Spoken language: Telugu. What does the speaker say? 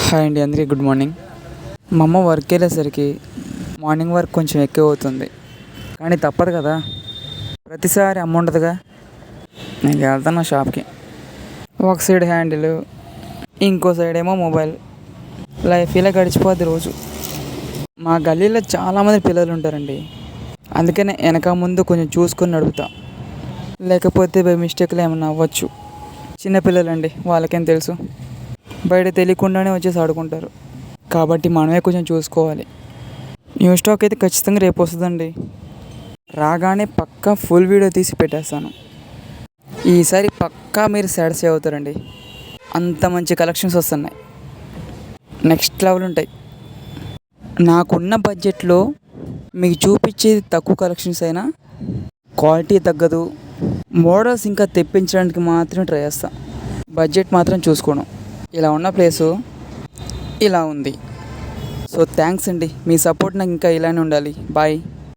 హాయ్ అండి, అందరికీ గుడ్ మార్నింగ్. మా అమ్మ వర్క్ వెళ్ళేసరికి మార్నింగ్ వర్క్ కొంచెం ఎక్కువ అవుతుంది, కానీ తప్పదు కదా. ప్రతిసారి అమ్మ ఉండదుగా. నేను వెళ్తాను షాప్కి. ఒక సైడ్ హ్యాండిల్, ఇంకో సైడ్ ఏమో మొబైల్. లైఫ్ ఇలా గడిచిపోద్ది రోజు. మా గల్లీలో చాలామంది పిల్లలు ఉంటారండి, అందుకనే వెనక ముందు కొంచెం చూసుకొని నడుపుతా. లేకపోతే బై మిస్టేక్లో ఏమన్నా అవ్వచ్చు. చిన్నపిల్లలండి, వాళ్ళకేం తెలుసు. బయట తెలియకుండానే వచ్చేసి ఆడుకుంటారు, కాబట్టి మనమే కొంచెం చూసుకోవాలి. న్యూ స్టాక్ అయితే ఖచ్చితంగా రేపు వస్తుందండి. రాగానే పక్కా ఫుల్ వీడియో తీసి పెట్టేస్తాను. ఈసారి పక్కా మీరు సాటిస్ఫై అవుతారండి, అంత మంచి కలెక్షన్స్ వస్తున్నాయి. నెక్స్ట్ లెవెల్ ఉంటాయి. నాకున్న బడ్జెట్లో మీకు చూపించేది తక్కువ కలెక్షన్స్ అయినా క్వాలిటీ తగ్గదు. మోడల్స్ ఇంకా తెప్పించడానికి మాత్రం ట్రై చేస్తాను. బడ్జెట్ మాత్రం చూసుకోను. ఇలా ఉన్న ప్లేసు ఇలా ఉంది. సో థ్యాంక్స్ అండి, మీ సపోర్ట్ నాకు ఇంకా ఇలానే ఉండాలి. బాయ్.